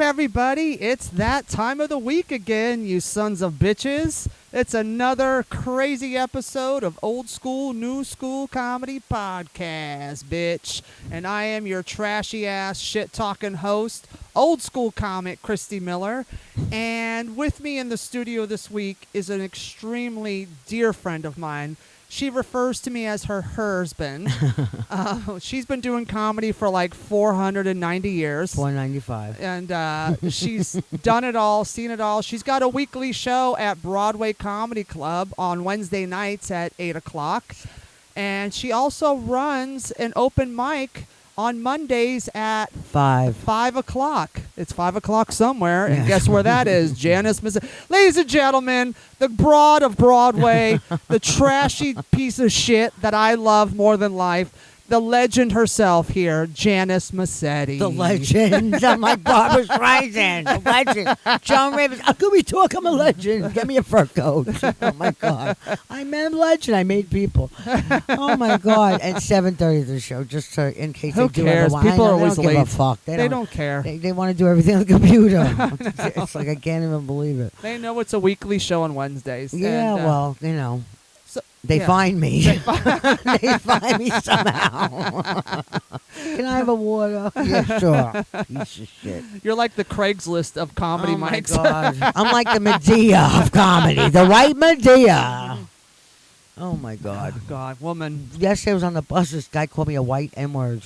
everybody? It's that time of the week again, you sons of bitches. It's another crazy episode of Old School New School Comedy Podcast, bitch. And I am your trashy ass shit talking host, old school comic Christy Miller. And with me in the studio this week is an extremely dear friend of mine. She refers to me as her hersband. She's been doing comedy for like 490 years. 495. And she's done it all, seen it all. She's got a weekly show at Broadway Comedy Club on Wednesday nights at 8 o'clock. And she also runs an open mic on Mondays at 5 o'clock. It's 5 o'clock somewhere, and guess where that is? Janice Messitte. Ladies and gentlemen, the broad of Broadway, the trashy piece of shit that I love more than life, the legend herself here, Janice Messitte. The legend. I'm like Barbara Streisand. The legend. Joan Rivers. How could we talk? I'm a legend. Get me a fur coat. Oh, my God. I'm a legend. I made people. Oh, my God. At 7:30 the show, just to, in case Who they do cares? otherwise. People are always they don't late. give a fuck. They don't care. They want to do everything on the computer. It's like I can't even believe it. They know it's a weekly show on Wednesdays. Yeah, and, well, you know. They yeah. find me. They find me somehow. Can I have a water? Yeah, sure. Piece of shit. You're like the Craigslist of comedy mics. Oh, my God. I'm like the Medea of comedy. The white Medea. Oh, my God. Oh, God, woman. Yesterday I was on the bus. This guy called me a white N-word.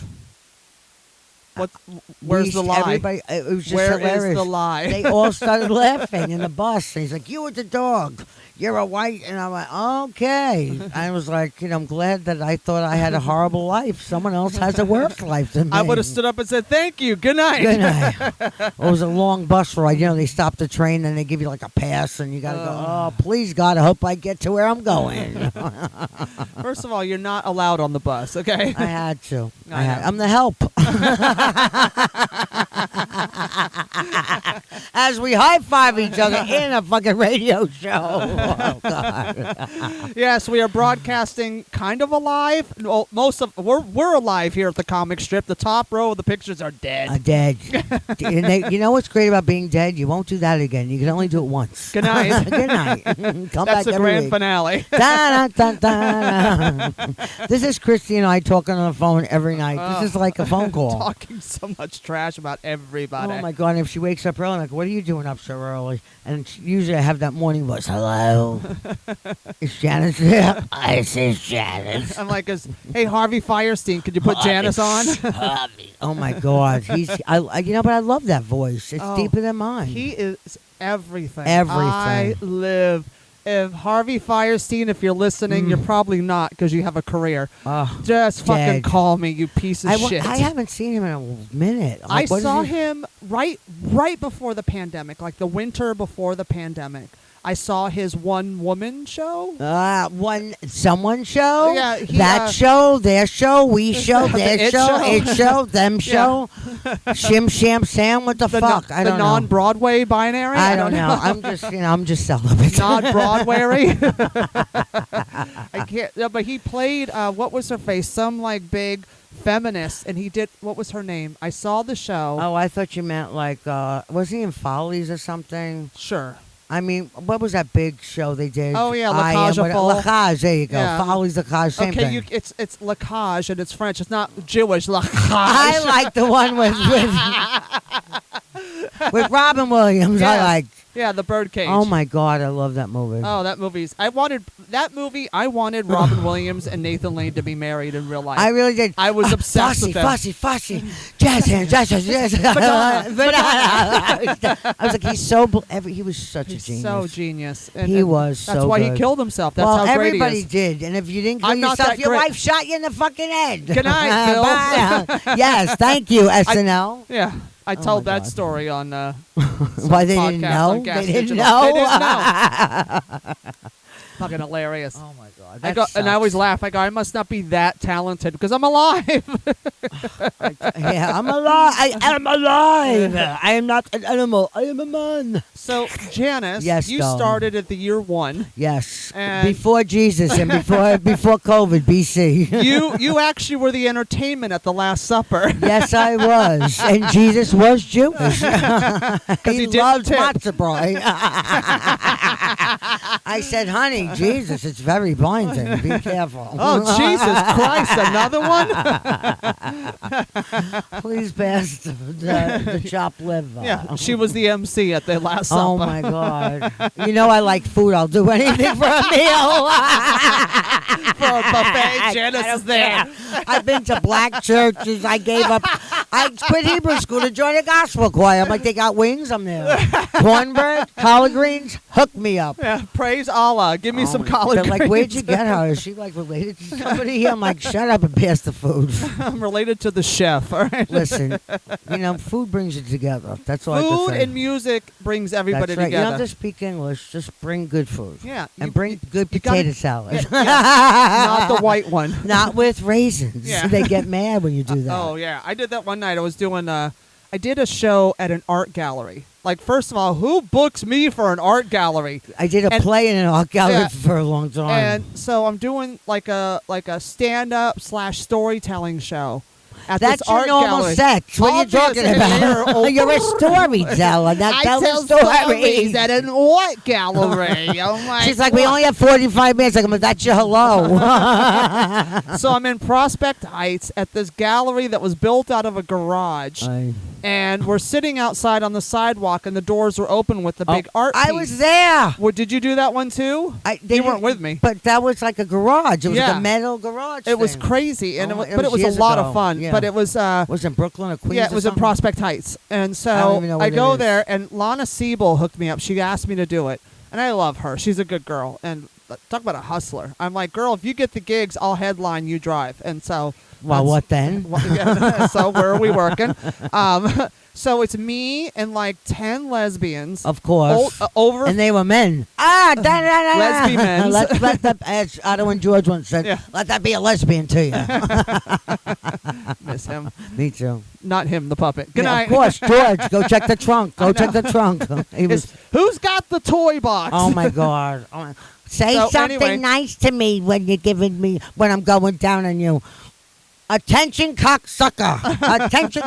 Where's the lie? Everybody, it was just Where hilarious. is the lie? They all started laughing in the bus. And he's like, you with the dog. You're a white. And I'm like, okay. I was like, I'm glad that I thought I had a horrible life. Someone else has a worse life than me. I would have stood up and said, thank you. Good night. Good night. It was a long bus ride. They stop the train and they give you like a pass. And you got to go, oh, please, God, I hope I get to where I'm going. First of all, you're not allowed on the bus, okay? I had to. I'm the help. As we high-five each other in a fucking radio show. Oh, God. Yes, we are broadcasting kind of alive. Well, we're alive here at the comic strip. The top row of the pictures are dead. Dead. And you know what's great about being dead? You won't do that again. You can only do it once. Good night. Good night. Come That's back the every grand week. finale. Da, da, da, da. This is Christy and I talking on the phone every night. This is like a phone call. Talking so much trash about everybody. Oh, my God. And if she wakes up early, I'm like, what are you doing up so early? And usually I have that morning voice. Hello. Is Janice there? This is Janice. I'm like, hey, Harvey Fierstein, could you put Janice on? Oh, my God. But I love that voice. It's deeper than mine. He is everything. Everything. I live. If Harvey Fierstein, if you're listening, you're probably not because you have a career. Just fucking call me, you piece of shit. I haven't seen him in a minute. I saw him right before the pandemic, like the winter before the pandemic. I saw his one-woman show. Someone show? Yeah. That show, their show, we show, their show, it show, them show. Shim, sham, sam, what the fuck? I don't know. The non-Broadway binary? I don't know. I'm just celibate. Non-Broadway? I can't. No, but he played, what was her face? Some like big feminist, and he did, what was her name? I saw the show. Oh, I thought you meant like, was he in Follies or something? Sure. I mean, what was that big show they did? Oh, yeah, La Cage aux Folles. La Cage, there you go. Yeah. Follies, La Cage, same thing. Okay, it's La Cage, and it's French. It's not Jewish. La Cage. I like the one with Robin Williams. Yes. I like. Yeah, The Birdcage. Oh, my God, I love that movie. Oh, that movie's... I wanted Robin Williams and Nathan Lane to be married in real life. I really did. I was obsessed with them. Fussy. Jazz hands. I was like, he's so... he was such a genius. So genius. And, he was so That's why good. he killed himself. That's how great he everybody is. did. And if you didn't kill I'm not yourself, that your great. wife shot you in the fucking head. Good night, Phil. Bye. Yes, thank you, SNL. Yeah. I told my that God. story on Why they didn't podcast know? on Gas They didn't Digital. know. They didn't know. Fucking hilarious. Oh my God. I go, and I always laugh. I go, I must not be that talented because I'm alive. Yeah, I'm alive. I am alive. I am not an animal. I am a man. So, Janice, Yes, you darling. started at the year 1. Yes. And- before Jesus and before COVID, BC. You actually were the entertainment at the Last Supper. Yes, I was. And Jesus was Jewish. he He didn't loved tip. matzah bread. I said, honey, Jesus, it's very blinding. Be careful. Oh, Jesus Christ, another one? Please pass the chopped liver. Yeah, she was the MC at the Last Supper. Oh, my God. You know I like food. I'll do anything for a meal. For a buffet, Janice is there. I've been to black churches. I gave up. I quit Hebrew school to join a gospel choir. I'm like, they got wings? I'm there. Cornbread, collard greens, hook me up. Yeah, praise Allah. Give me some collard They're greens. like, where'd you get her? Is she like related to somebody? I'm like, shut up and pass the food. I'm related to the chef, all right? Listen, food brings you together. That's all I can Food say. and music brings everybody That's right. You don't together. have to speak English. Just bring good food. Yeah. And bring good you gotta- potato salad. Not the white one. Not with raisins. Yeah. They get mad when you do that. Oh, yeah. I did that one night. I was doing I did a show at an art gallery. Like, first of all, who books me for an art gallery? I did a And- play in an art gallery Yeah. for a long time. And so I'm doing like a stand-up / storytelling show at That's this your art normal gallery. set. What are you talking about? You're a storyteller. Now I tell tell the story. stories at an art gallery. Oh my She's like, we only have 45 minutes. I'm like, that's your hello. So I'm in Prospect Heights at this gallery that was built out of a garage. And we're sitting outside on the sidewalk, and the doors were open with the big art piece. I was there. Well, did you do that one too? You weren't with me. But that was like a garage. It was like Yeah. a metal garage. It was thing. crazy, and Oh, but it was a years lot ago. of fun. Yeah. But it was Was it in Brooklyn or Queens? yeah, it or was in something? Prospect Heights, and I don't so even know I what it go is. there, and Lana Siebel hooked me up. She asked me to do it, and I love her. She's a good girl, and talk about a hustler. I'm like, girl, if you get the gigs, I'll headline, you drive, and so. Well, that's- what then? Yeah, so where are we working? So it's me and like 10 lesbians. Of course. Over. And they were men. Lesbian-mens. Let that, as Otto and George once said, Yeah. let that be a lesbian to you. Miss him. Me too. Not him, the puppet. Good Yeah, night. of course, George, go check the trunk. Go check the trunk. He was. Who's got the toy box? Oh my God. Say So, something anyway. nice to me when you're giving me when I'm going down on you. Attention, cocksucker. Attention.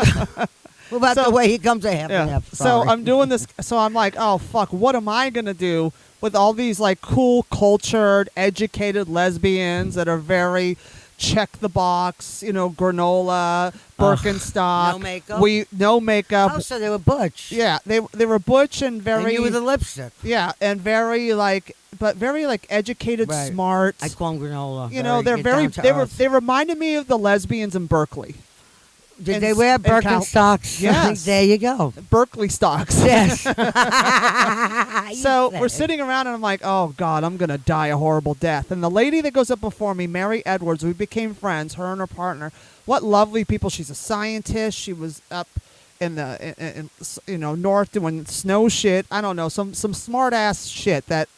What about So- the way he comes a half and Yeah. half? So Sorry. I'm doing this. So I'm like, oh fuck, what am I gonna do with all these like cool, cultured, educated lesbians that are very check the box, granola, Birkenstock. no makeup? No makeup. Oh, so they were butch. Yeah, they were butch and very. And you were the lipstick. yeah, and very like, but very like educated, Right. smart. I call them granola. They're get very. down to They were. earth. They reminded me of the lesbians in Berkeley. Did and they wear s- and Birkenstocks? Yes. There you go. Berkeley stocks. Yes. So we're sitting around, and I'm like, oh, God, I'm going to die a horrible death. And the lady that goes up before me, Mary Edwards, we became friends, her and her partner. What lovely people. She's a scientist. She was up in the north doing snow shit. I don't know, some smart-ass shit that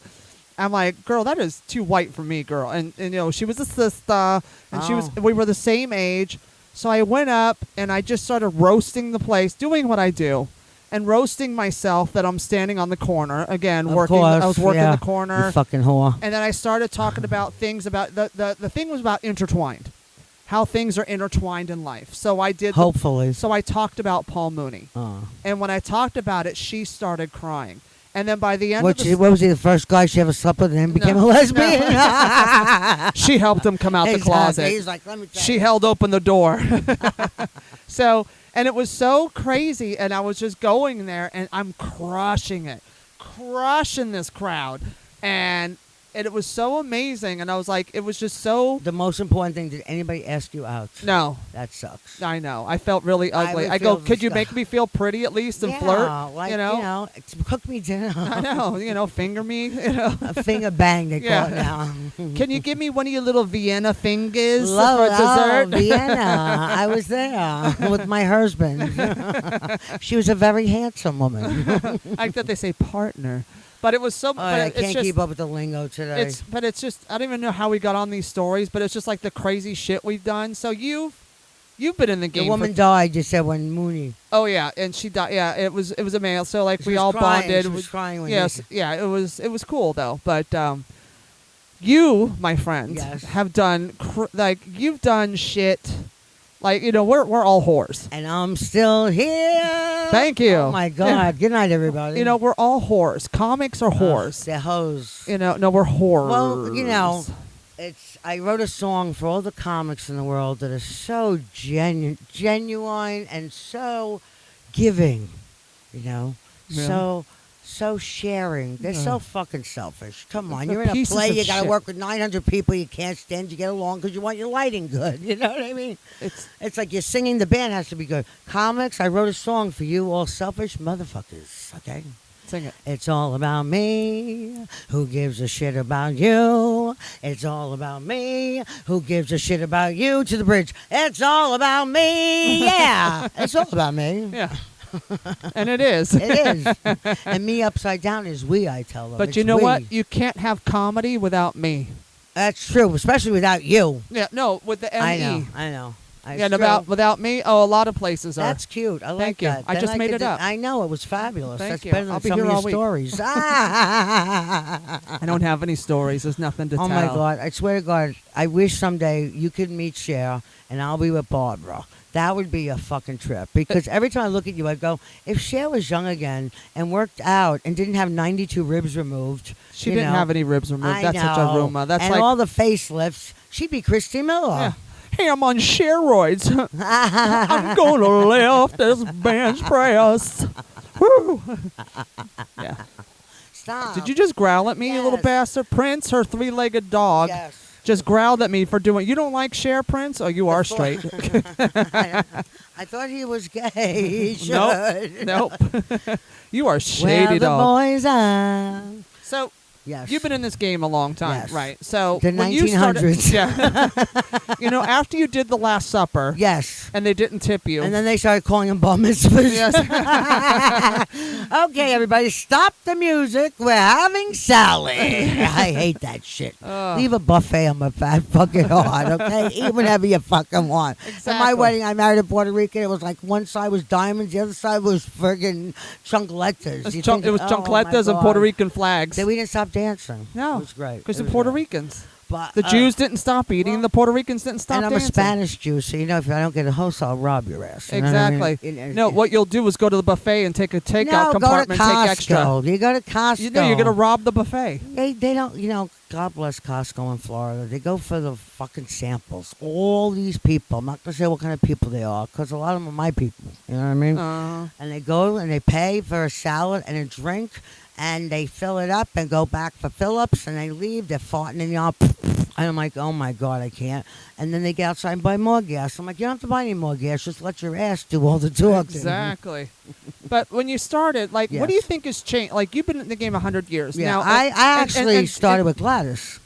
I'm like, girl, that is too white for me, girl. And she was a sister, and we were the same age. So I went up, and I just started roasting the place, doing what I do. And roasting myself that I'm standing on the corner again, Of working. course, I was working yeah. the corner, You fucking whore. and then I started talking about things about the thing was about intertwined, how things are intertwined in life. So I did. Hopefully. So I talked about Paul Mooney, Oh. and when I talked about it, she started crying. And then by the end What of the was he, the first guy she ever slept with and then became a lesbian? she helped him come out the closet. He's like, let me tell She you. held open the door. So, and it was so crazy, and I was just going there, and I'm crushing this crowd, and it was so amazing, and I was like, it was just so. The most important thing, did anybody ask you out? No, That sucks. I know. I felt really ugly. would I go, feel could you stuff. make me feel pretty at least and Yeah, flirt? like, cook me dinner. I know. Finger me. A finger bang, they Yeah. call it now. Can you give me one of your little Vienna fingers Love, for dessert? Vienna. I was there with my hersband. She was a very handsome woman. I thought they say partner. But it was so. I But it's can't just, keep up with the lingo today. But it's just. I don't even know how we got on these stories. But it's just like the crazy shit we've done. So you've been in the game. The woman died. You said when Mooney. Oh yeah, and she died. Yeah, it was a male. So like She we was all crying. bonded. She was crying when Yes, you- yeah. It was cool though. But you, my friend, Yes. have done you've done shit. Like we're all whores. And I'm still here. Thank you. Oh my God. Good night, everybody. We're all whores. Comics are whores. They're hoes. No, we're whores. Well, I wrote a song for all the comics in the world that are so genuine and so giving, Yeah. so sharing. They're so fucking selfish. Come on, They're you're in a pieces play, of you got to shit. work with 900 people you can't stand, you get along because you want your lighting good. You know what I mean? It's like you're singing, the band has to be good. Comics, I wrote a song for you all selfish motherfuckers, okay? Sing it. It's all about me. Who gives a shit about you? It's all about me. Who gives a shit about you? To the bridge. It's all about me. Yeah. It's all about me. Yeah. And it is. It is. And me upside down is we, I tell them. But It's you know we. what? You can't have comedy without me. That's true, especially without you. Yeah, no, with the M-E. I know. It's Yeah, true. without me, a lot of places are. That's cute. I like Thank you. that. I Then just made get it up. I know. It was fabulous. Thank That's you. better than I'll be some here of your all week. stories. I don't have any stories. There's nothing to tell. Oh my God! I swear to God, I wish someday you could meet Cher and I'll be with Barbara. That would be a fucking trip. Because every time I look at you, I go, if Cher was young again and worked out and didn't have 92 ribs removed, She you didn't know, have any ribs removed. I That's such a know. rumor. That's and like, all the facelifts. She'd be Christy Miller. yeah. Hey, I'm on steroids. I'm gonna lift this bench press. Woo. Yeah. Stop. Did you just growl at me, you little Yes. bastard? Prince, her three-legged dog, Yes. just growled at me for doing. You don't like Cher, Prince? Oh, you are Before- straight. I thought he was gay. He Nope. should. Nope. You are Where shady the dog. boys are. So Yes. you've been in this game a long time, Yes. right? So The when you started, 1900s. yeah. After you did the Last Supper, Yes. and they didn't tip you. And then they started calling him bar mitzvahs. Yes. Okay, everybody, stop the music. We're having salad. I hate that shit. Leave a buffet on my fat fucking heart, okay? Eat whatever you fucking want. At my Exactly. wedding, I married a Puerto Rican. It was like one side was diamonds, the other side was friggin' chancletas. It was chancletas and Puerto Rican flags. Then we didn't stop dancing. No, It was great. because It the was Puerto great. Ricans. But, The Jews didn't stop eating. The Puerto Ricans didn't stop and I'm dancing. a Spanish Jew, so if I don't get a host, I'll rob your ass. You know what I mean? Exactly. No, what you'll do is go to the buffet and take a takeout No, compartment, go to take extra. Costco. You go to Costco. You know you're gonna rob the buffet. They don't, God bless Costco in Florida. They go for the fucking samples. All these people. I'm not going to say what kind of people they are because a lot of them are my people. You know what I mean? And they go and they pay for a salad and a drink and they fill it up and go back for fill-ups and they leave. They're farting in the and I'm like, oh my God, I can't. And then they get outside and buy more gas. I'm like, you don't have to buy any more gas. Just let your ass do all the talking. Exactly. But when you started, what do you Yes. think has changed? Like, you've been in the game 100 years. Yeah, Now, I actually and- started with Gladys.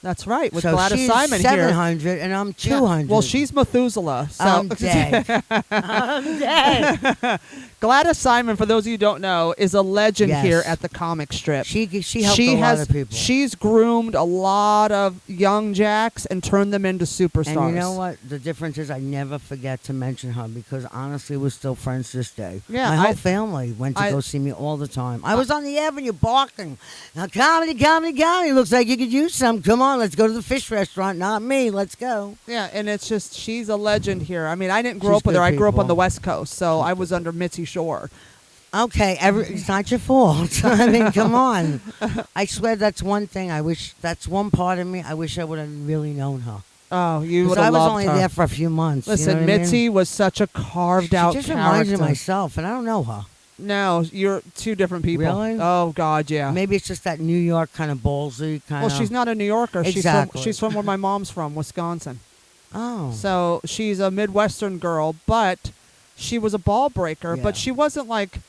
That's right, with so Gladys she's Simon 700 and I'm 200. Well, she's Methuselah. So. I'm dead. I'm dead. Gladys Simon, for those of you who don't know, is a legend Yes. here at the comic strip. She helped a lot of people. She's groomed a lot of young jacks and turned them into superstars. And you know what? The difference is I never forget to mention her because honestly, we're still friends this day. Yeah, My whole family went to go see me all the time. I was on the avenue barking. Now, comedy. Looks like you could use some. Come on, let's go to the fish restaurant. Not me. Let's go. Yeah, and it's just, she's a legend here. I mean, I didn't grow She's up with her. good I grew up on people. the West Coast, so I was under Mitzi Shore. Okay, it's not your fault. I mean, come on. I swear that's one thing. That's one part of me. I wish I would have really known her. Oh, you 'Cause would I have was loved only her. there for a few months. Listen, you know what I Mitzi mean? was such a carved out She just character. reminds me of myself, and I don't know her. No, you're two different people. Really? Oh God, yeah. Maybe it's just that New York kind of ballsy kind of. Well, she's not a New Yorker. Exactly. She's from where my mom's from, Wisconsin. Oh. So she's a Midwestern girl, but she was a ball breaker. Yeah. But she wasn't like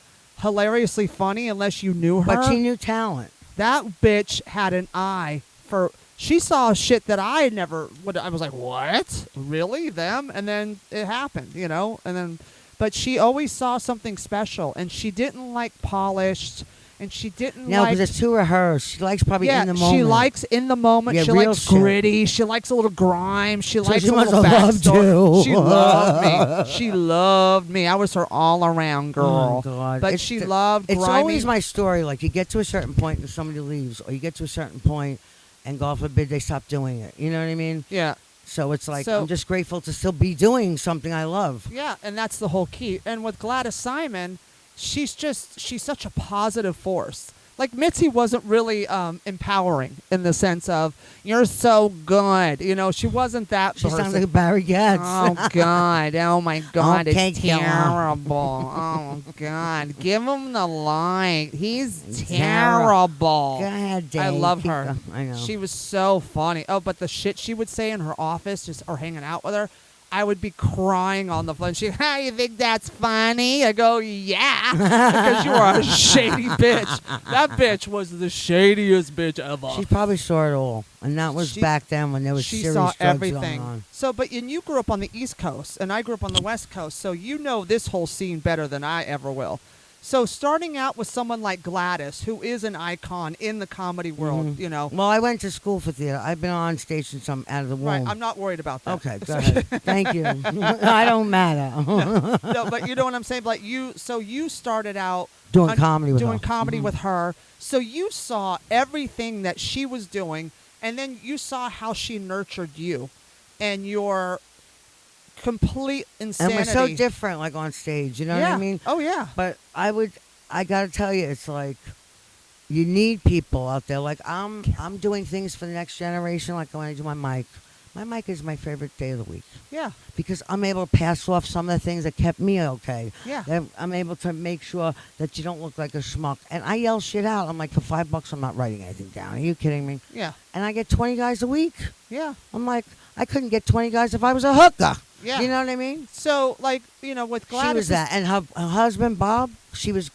hilariously funny unless you knew her. But she knew talent. That bitch had an eye for. She saw shit that I had never. I was like, what? Really? Them? And then it happened, And then, but she always saw something special, and she didn't like polished. and she didn't No, like. because it's too rehearsed. She likes probably in the moment. She likes in the moment. Yeah, she real likes shit. gritty. She likes a little grime. She likes she a wants little to love backstory. too. She loved me. She loved me. I was her all-around girl. Oh, God. But she loved grimy. It's always my story. Like, you get to a certain point and somebody leaves, or you get to a certain point and, God forbid, they stop doing it. You know what I mean? Yeah. So it's like, So- I'm just grateful to still be doing something I love. Yeah, and that's the whole key. And with Gladys Simon, she's such a positive force. Like, Mitzi wasn't really empowering in the sense of, you're so good. You know, she wasn't that She person. sounds like Barry Getz. Oh, God. Oh, my God. Okay, It's killer. terrible. Oh, God. Give him the light. He's Terrible. terrible. Go ahead, Dave. I love Keep her. going. I know. She was so funny. Oh, but the shit she would say in her office, just or hanging out with her, I would be crying on the phone. She, you think that's funny? I go, yeah, because you are a shady bitch. That bitch was the shadiest bitch ever. She probably saw it all, and that was back then when there was She serious saw drugs everything. going on. So, but and you grew up on the East Coast, and I grew up on the West Coast, so you know this whole scene better than I ever will. So starting out with someone like Gladys, who is an icon in the comedy world, you know. Well, I went to school for theater. I've been on stage since I'm out of the womb. Right, I'm not worried about that. Okay, go ahead. Thank you. I don't matter. No, but you know what I'm saying? Like you started out Doing comedy with doing her. comedy with her. So you saw everything that she was doing, and then you saw how she nurtured you and your complete insanity. And we're so different, like, on stage. You know what I mean? Oh, yeah. But I got to tell you, it's like, you need people out there. Like, I'm doing things for the next generation, like when I do my mic. My mic is my favorite day of the week. Yeah. Because I'm able to pass off some of the things that kept me okay. Yeah. That I'm able to make sure that you don't look like a schmuck. And I yell shit out. I'm like, for $5, I'm not writing anything down. Are you kidding me? Yeah. And I get 20 guys a week. Yeah. I'm like, I couldn't get 20 guys if I was a hooker. Yeah. You know what I mean? So, like, you know, with Gladys. She was that. And her husband, Bob, she was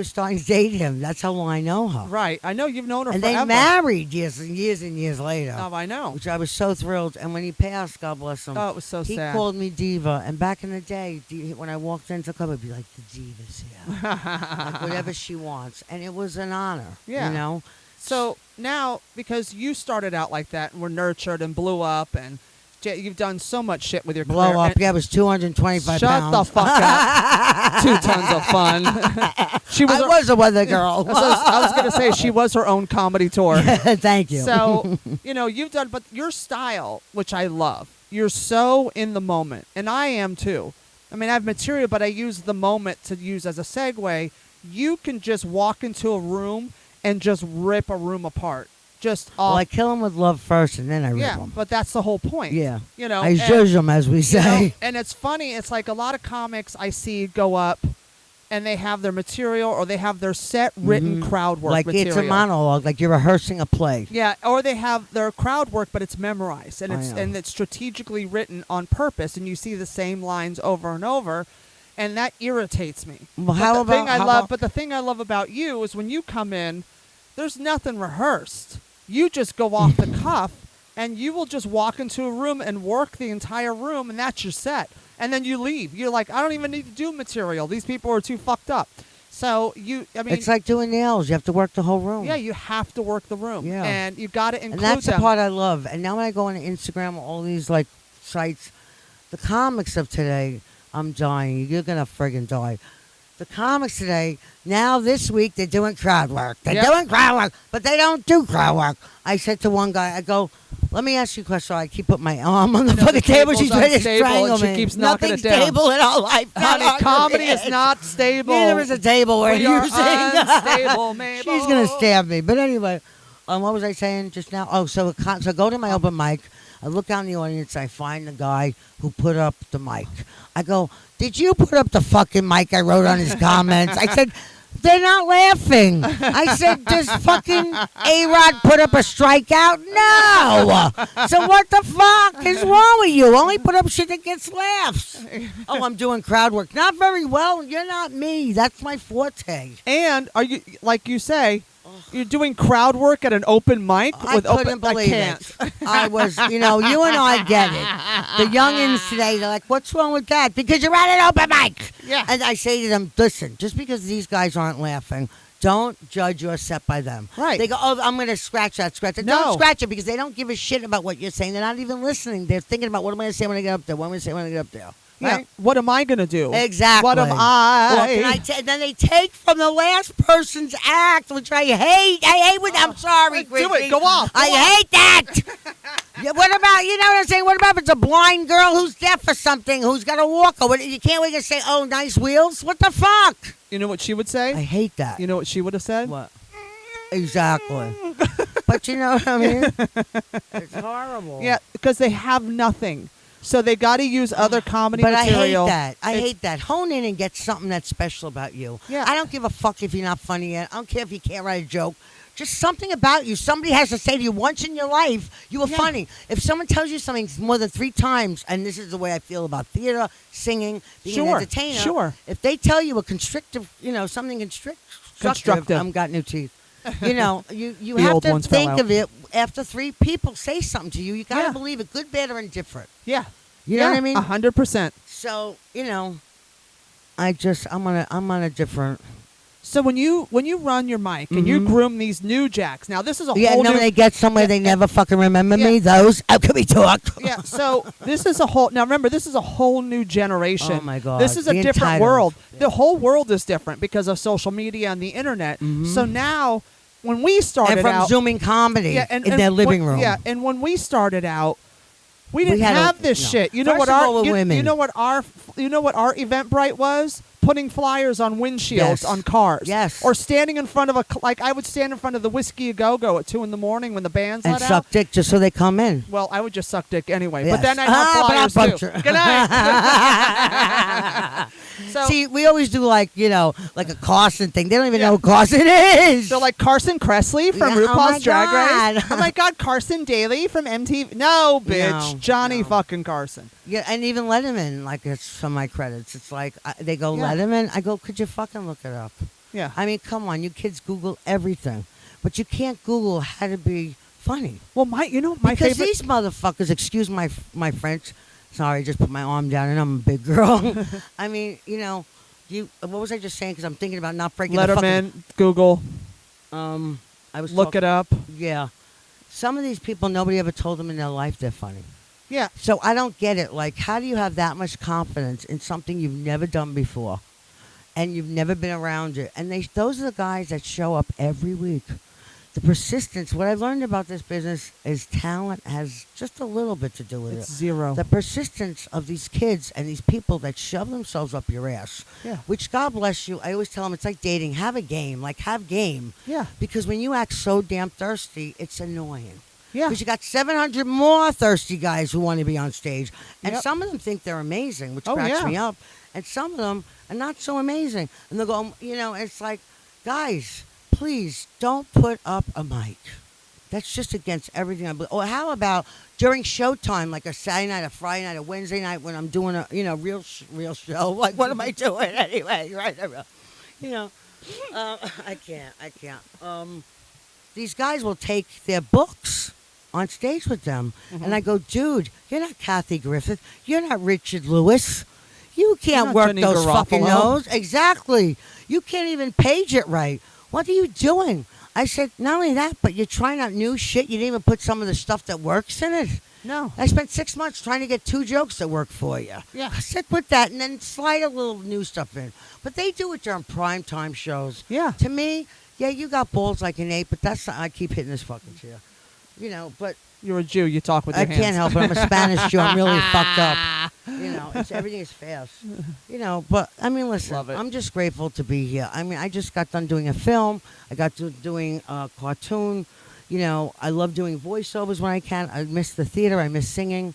starting to date him. That's how long I know her. Right. I know you've known her And forever. they married years and years and years later. Oh, I know. Which I was so thrilled. And when he passed, God bless him. Oh, it was so he sad. called me Diva. And back in the day, when I walked into the club, I'd be like, the Diva's here. Like, whatever she wants. And it was an honor. Yeah. You know? So now, because you started out like that and were nurtured and blew up, and you've done so much shit with your Blow career. up. and- Yeah, it was 225 Shut pounds. the fuck up. 2 tons of fun. She was. I was a weather girl. I was going to say she was her own comedy tour. Thank you. So, you know, you've done, but your style, which I love, you're so in the moment, and I am too. I mean, I have material, but I use the moment to use as a segue. You can just walk into a room and just rip a room apart. Just off. Well, I kill them with love first, and then I rip Yeah, them. but that's the whole point. Yeah. You know, I and- zhuzh them, as we you know, say. and it's funny. It's like a lot of comics I see go up, and they have their material or they have their set written crowd work Like material. it's a monologue, like you're rehearsing a play. Yeah, or they have their crowd work, but it's memorized and I know. it's strategically written on purpose, and you see the same lines over and over, and that irritates me. Well, how But about the thing I love about you is when you come in, there's nothing rehearsed. You just go off the cuff, and you will just walk into a room and work the entire room, and that's your set. And then you leave. You're like, I don't even need to do material. These people are too fucked up. So I mean, it's like doing nails. You have to work the whole room. yeah, you have to work the room. Yeah. And you got to include And that's them. the part I love. And now when I go on Instagram, all these like sites, the comics of today, I'm dying. You're gonna friggin' die. The comics today, now this week, they're doing crowd work. They're Yep. doing crowd work, but they don't do crowd work. I said to one guy, I go, let me ask you a question. I keep putting my arm on the I know, fucking the table. table's She's ready to unstable, strangle and she me. keeps knocking Nothing's it down. stable in our life. Honey, comedy is not stable. Neither is a table we're We are using. unstable, Mabel. She's going to stab me. But anyway, what was I saying just now? Oh, so I go to my open mic. I look out in the audience. I find the guy who put up the mic. I go, did you put up the fucking mic I wrote on his comments? I said, they're not laughing. I said, does fucking A-Rod put up a strikeout? No. So what the fuck is wrong with you? Only put up shit that gets laughs. Oh, I'm doing crowd work. Not very well. You're not me. That's my forte. And are you, like you say, you're doing crowd work at an open mic? I couldn't believe can't. it. I was, you and I get it. The youngins today, they're like, what's wrong with that? Because you're at an open mic. Yeah. And I say to them, listen, just because these guys aren't laughing Don't judge your set by them. Right. They go, oh, I'm going to scratch that. No. Don't scratch it because they don't give a shit about what you're saying. They're not even listening. They're thinking about what am I going to say when I get up there? What am I going to say when I get up there? Yeah. Right? What am I going to do? Exactly. What am I? Then they take from the last person's act, which I hate. I hate when I'm sorry, Christy. Do it. Go off. I hate that. Yeah, what about, you know what I'm saying? What about if it's a blind girl who's deaf or something, who's got a walker? You can't wait to say, oh, nice wheels? What the fuck? You know what she would say? I hate that. You know what she would have said? What? Exactly. But you know what I mean? It's horrible. Yeah, because they have nothing. So they got to use other comedy material. But I hate that. I hate that. Hone in and get something that's special about you. Yeah. I don't give a fuck if you're not funny yet. I don't care if you can't write a joke. Just something about you. Somebody has to say to you once in your life, you were funny. If someone tells you something more than 3 times, and this is the way I feel about theater, singing, being an entertainer. Sure. If they tell you a constrictive, something constructive. I've got new teeth. You have to think of it after 3 people say something to you. You got to believe it, good, bad, or indifferent. Yeah. You know what I mean? 100%. So, I'm on a different. So when you run your mic and you groom these new jacks, now this is a whole new. when they get somewhere they never fucking remember me. Those, how can we talk? Yeah. So this is a whole. Now remember, this is a whole new generation. Oh my God. This is a different entitled. world. Yeah. The whole world is different because of social media and the internet. So now, when we started and from out, zooming comedy in their living room. Yeah, and when we started out. We didn't have this shit. You know First what of all, our we're women. you know what our Eventbrite was? Putting flyers on windshields on cars. Yes. Or standing in front of I would stand in front of the Whiskey A Go Go at 2 a.m. when the band's and let out. suck dick just so they come in. Well, I would just suck dick anyway. Yes. But then I'd have flyers too. Good night. So, see, we always do like a Carson thing. They don't even know who Carson is. So like Carson Kressley from RuPaul's Drag Race. Oh my God, Carson Daly from MTV. No, bitch. Johnny fucking Carson. Yeah, and even Letterman, it's some of my credits. It's like, they go, Letterman? I go, could you fucking look it up? Yeah. I mean, come on. You kids Google everything. But you can't Google how to be funny. Well, my because favorite. These motherfuckers, excuse my French. Sorry, I just put my arm down and I'm a big girl. I mean, what was I just saying? Because I'm thinking about not breaking Letterman, Google. I was Look it up. Yeah. Some of these people, nobody ever told them in their life they're funny. Yeah. So I don't get it. Like, how do you have that much confidence in something you've never done before? And you've never been around it. And those are the guys that show up every week. The persistence. What I learned about this business is talent has just a little bit to do with It's it. zero. The persistence of these kids and these people that shove themselves up your ass. Yeah. Which, God bless you, I always tell them it's like dating. Have a game. Have game. Yeah. Because when you act so damn thirsty, it's annoying. Yeah. Because you got 700 more thirsty guys who want to be on stage. And some of them think they're amazing, which cracks me up. And some of them are not so amazing. And they'll go, it's like, guys, please don't put up a mic. That's just against everything I believe. Or how about during showtime, like a Saturday night, a Friday night, a Wednesday night when I'm doing a real show? Like, what am I doing anyway? Right? I can't. These guys will take their books on stage with them. And I go, dude, you're not Kathy Griffith. You're not Richard Lewis. You can't work Jenny those fucking Garofalo. notes. Exactly. You can't even page it right. What are you doing? I said, not only that, but you're trying out new shit. You didn't even put some of the stuff that works in it. No. I spent 6 months trying to get 2 jokes that work for you. Yeah. Stick with that and then slide a little new stuff in. But they do it during prime time shows. Yeah. To me, you got balls like an ape, but that's not, I keep hitting this fucking chair. But You're a Jew. You talk with your hands. I can't help it. I'm a Spanish Jew. I'm really fucked up. Everything is fast. But I mean, listen, Love it. I'm just grateful to be here. I mean, I just got done doing a film. I got to doing a cartoon. I love doing voiceovers when I can. I miss the theater. I miss singing.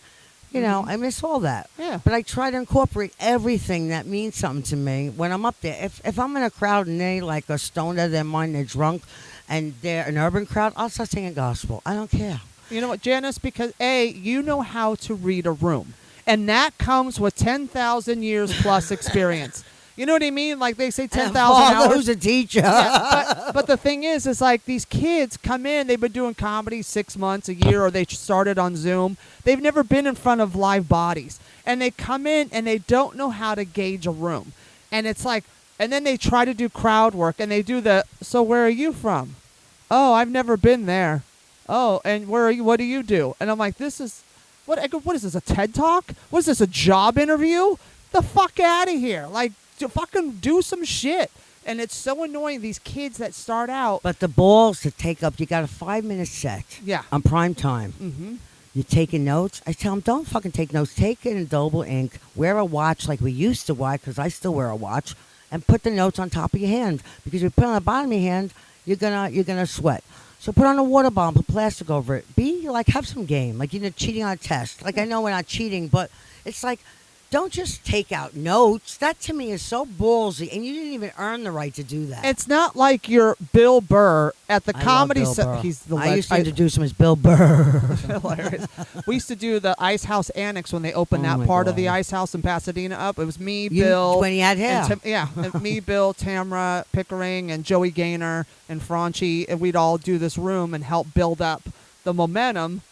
I miss all that. Yeah. But I try to incorporate everything that means something to me when I'm up there. If I'm in a crowd and they like are stoned out of their mind, they're drunk, and they're an urban crowd, I'll start singing gospel. I don't care. You know what, Janice? Because you know how to read a room, and that comes with 10,000 years plus experience. You know what I mean? Like they say 10,000 hours. Who's a teacher? Yeah, but the thing is like these kids come in, they've been doing comedy 6 months, a year, or they started on Zoom. They've never been in front of live bodies. And they come in and they don't know how to gauge a room. And it's like, And then they try to do crowd work, and they do the, so where are you from? Oh, I've never been there. Oh, and where are you? What do you do? And I'm like, this is, what is this, a TED Talk? What is this, a job interview? The fuck out of here. Like, fucking do some shit. And it's so annoying, these kids that start out. But the balls to take up, you got a 5-minute set. Yeah. On prime time. Mm-hmm. You're taking notes. I tell them, don't fucking take notes. Take an indelible ink. Wear a watch like we used to wear, because I still wear a watch, and put the notes on top of your hand. Because if you put it on the bottom of your hand, you're gonna sweat. So put on a water bottle, put plastic over it. Be like, have some game. Like, cheating on a test. Like, I know we're not cheating, but it's like, don't just take out notes. That to me is so ballsy, and you didn't even earn the right to do that. It's not like you're Bill Burr at the I comedy. love Bill Burr. He's the I used to introduce him as Bill Burr. Hilarious. We used to do the Ice House Annex when they opened Oh that my part of God. the Ice House in Pasadena up. It was me, Bill. When he had hair. And me, Bill, Tamra Pickering, and Joey Gaynor, and Franchi, and we'd all do this room and help build up the momentum.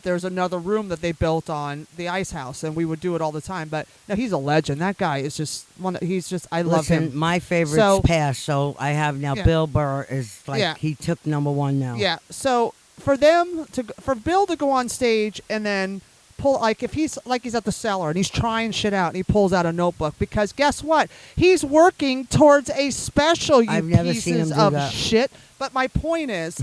There's another room that they built on the Ice House, and we would do it all the time. But no, he's a legend. That guy is just one. I love him. My favorite's passed, so I have now Bill Burr is like he took number one now. Yeah. So for Bill to go on stage and then pull, like, if he's at the cellar and he's trying shit out and he pulls out a notebook, because guess what? He's working towards a special. I've never seen him do of that. shit. But my point is,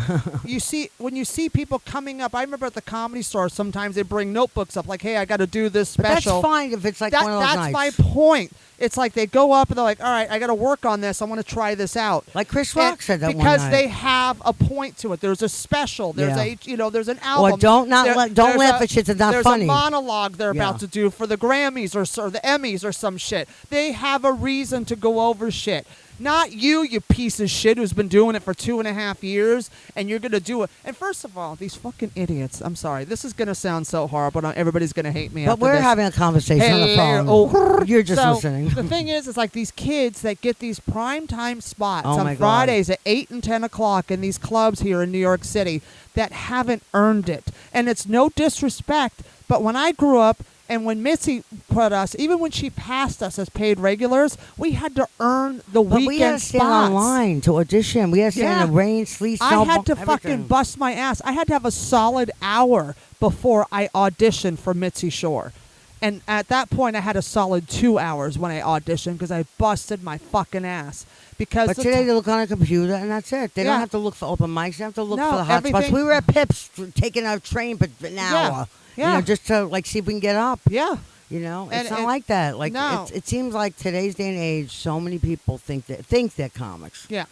when you see people coming up, I remember at the Comedy Store, sometimes they bring notebooks up, like, hey, I got to do this special. But that's fine if it's like one of those That's nights. my point. It's like they go up and they're like, all right, I got to work on this. I want to try this out. Like Chris Rock said that one because night. they have a point to it. There's a special. There's there's an album. Or don't laugh at shit that's not funny. There's a monologue they're about to do for the Grammys or the Emmys or some shit. They have a reason to go over shit. Not you piece of shit who's been doing it for 2.5 years, and you're going to do it. And first of all, these fucking idiots. I'm sorry. This is going to sound so horrible. Everybody's going to hate me. But after we're this. having a conversation on the phone. Oh, you're just so listening. The thing is like these kids that get these primetime spots Oh on my God. Fridays at 8 and 10 o'clock in these clubs here in New York City that haven't earned it. And it's no disrespect, but when I grew up, and when Missy put us, even when she passed us as paid regulars, we had to earn the But weekend we had to stand spots. online to audition. We had to stand in the rain, sleet, snow. I had to everything. fucking bust my ass. I had to have a solid hour before I auditioned for Mitzi Shore. And at that point, I had a solid 2 hours when I auditioned because I busted my fucking ass. But today they look on a computer and that's it. They don't have to look for open mics. They have to look for the hot spots. We were at Pips taking a train for an hour. Yeah. Just to like see if we can get up. Yeah. It's not like that. Like no. it seems like today's day and age, so many people think they're comics. Yeah.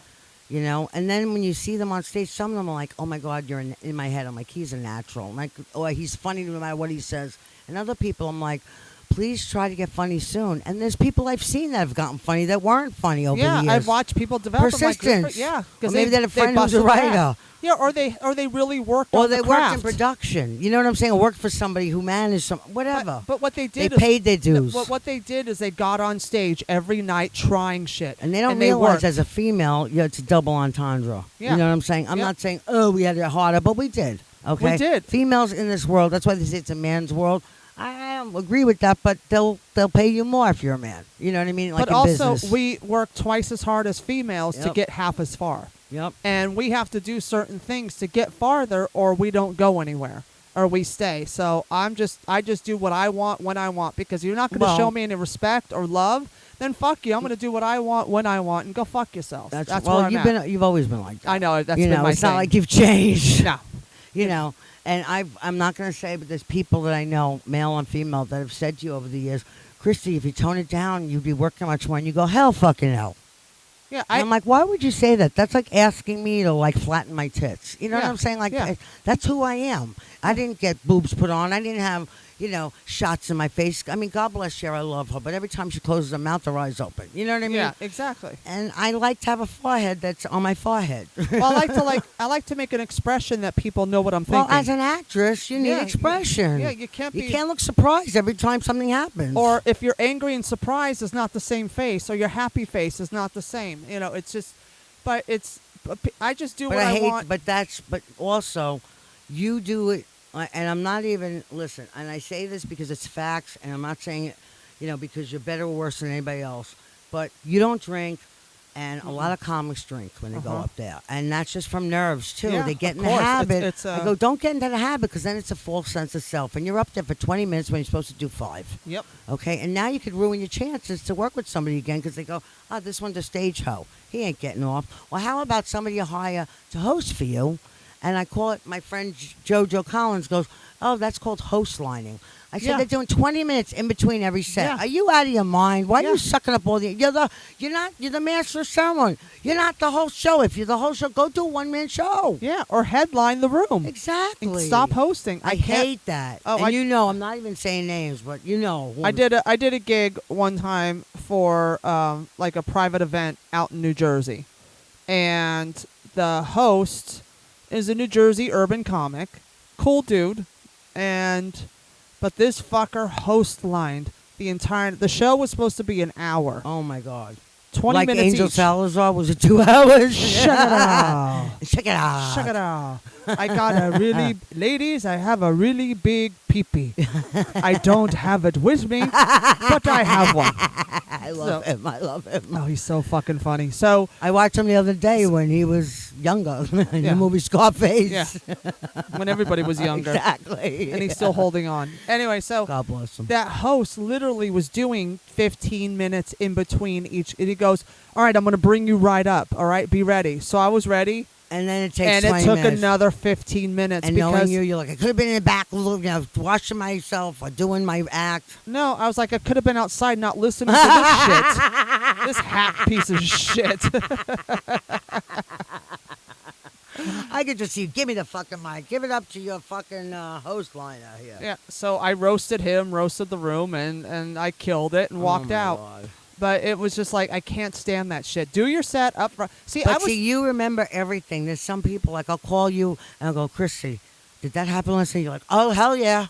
And then when you see them on stage, some of them are like, "Oh my God, you're in my head." I'm like, "He's a natural." I'm like, "Oh, he's funny no matter what he says." And other people, I'm like, please try to get funny soon. And there's people I've seen that have gotten funny that weren't funny over the years. Yeah, I've watched people develop. Persistence. Yeah, because maybe they had a friend who's a writer. Yeah, or they really worked or on they the craft. worked in production. You know what I'm saying? Or worked for somebody who managed some whatever. But what they did, they paid their dues. What they did is they got on stage every night trying shit, and they don't realize as a female, it's a double entendre. Yeah. You know what I'm saying? I'm not saying we had it harder, but we did. Okay, we did. Females in this world. That's why they say it's a man's world. I don't agree with that, but they'll pay you more if you're a man. You know what I mean? Like but also, business. we work twice as hard as females to get half as far. Yep. And we have to do certain things to get farther, or we don't go anywhere, or we stay. So I just do what I want when I want, because you're not going to show me any respect or love. Then fuck you. I'm going to do what I want when I want, and go fuck yourself. That's where I'm at. You've always been like that. I know. That's been my it's thing. not like you've changed. No. You know. And I'm not going to say, but there's people that I know, male and female, that have said to you over the years, Christy, if you tone it down, you'd be working much more. And you go, hell fucking hell. Yeah, I'm like, why would you say that? That's like asking me to like flatten my tits. You know what I'm saying? Like, that's who I am. I didn't get boobs put on. I didn't have, shots in my face. I mean, God bless Cher, I love her. But every time she closes her mouth, her eyes open. You know what I mean? Yeah, exactly. And I like to have a forehead that's on my forehead. Well, I like to make an expression that people know what I'm thinking. Well, as an actress, you need expression. Yeah, you can't look surprised every time something happens. Or if you're angry and surprised is not the same face, or your happy face is not the same. It's just, but I just do what I want. But also, you do it. And I'm not even, listen, and I say this because it's facts, and I'm not saying it, because you're better or worse than anybody else. But you don't drink, And a lot of comics drink when they go up there. And that's just from nerves, too. Yeah, they get of in the course. habit. I go, don't get into the habit because then it's a false sense of self. And you're up there for 20 minutes when you're supposed to do 5. Yep. Okay? And now you could ruin your chances to work with somebody again because they go, oh, this one's a stage hoe. He ain't getting off. Well, how about somebody you hire to host for you? And I call it, my friend Jojo Collins goes, oh, that's called host lining. I said they're doing 20 minutes in between every set. Yeah. Are you out of your mind? Why are you sucking up all the? You're the master of ceremony. You're not the whole show. If you're the whole show, go do a 1-man show. Yeah, or headline the room. Exactly. And stop hosting. I hate that. Oh, and I'm not even saying names, but I did a gig one time for like a private event out in New Jersey, and the host is a New Jersey urban comic, cool dude, but this fucker host lined the show was supposed to be an hour. Oh my God. 20 like minutes Angel each. Salazar, was it 2 hours? Check it out. Check it out. Check it out. I got ladies, I have a really big pee-pee. I don't have it with me, but I have one. I love him. I love him. Oh, he's so fucking funny. So I watched him the other day when he was younger in the movie Scarface. Yeah. When everybody was younger. Exactly. And he's still holding on. Anyway, so God bless him. That host literally was doing 15 minutes in between each. And he goes, all right, I'm going to bring you right up. All right, be ready. So I was ready. And then it takes 20 minutes. And it took minutes. another 15 minutes. And because knowing you're like, I could have been in the back, washing myself or doing my act. No, I was like, I could have been outside not listening to this shit. This hack piece of shit. I could just see, give me the fucking mic. Give it up to your fucking host liner here. Yeah, so I roasted him, roasted the room, and I killed it and walked out. God. But it was just like, I can't stand that shit. Do your set up front. See, you remember everything. There's some people, like, I'll call you and I'll go, Christy, did that happen last night? You're like, oh, hell yeah.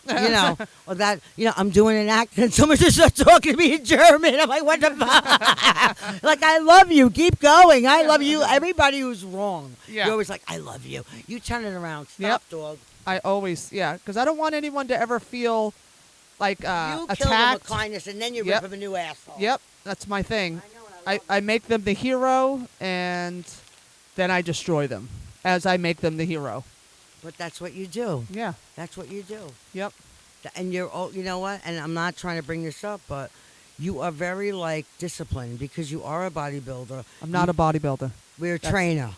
Or that, I'm doing an act and someone just starts talking to me in German. I'm like, what the fuck? Like, I love you. Keep going. I love you. Everybody who's wrong. Yeah. You're always like, I love you. You turn it around. Stop, dog. I always, because I don't want anyone to ever feel like you attacked. kill them with kindness and then you rip them a new asshole. Yep, that's my thing. I I make them the hero and then I destroy them as I make them the hero. But that's what you do. Yeah. That's what you do. Yep. And you know what? And I'm not trying to bring this up, but you are very, disciplined because you are a bodybuilder. I'm not a bodybuilder. We're a trainer.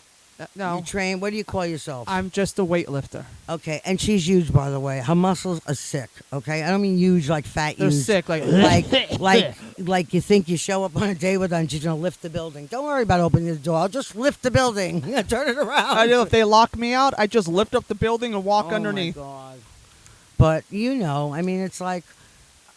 No. You train. What do you call yourself? I'm just a weightlifter. Okay. And she's huge, by the way. Her muscles are sick. Okay. I don't mean huge like fat. They're huge. sick. Like you think you show up on a day with her and she's going to lift the building. Don't worry about opening the door. I'll just lift the building. Turn it around. I know if they lock me out, I just lift up the building and walk underneath. Oh, my God. But, it's like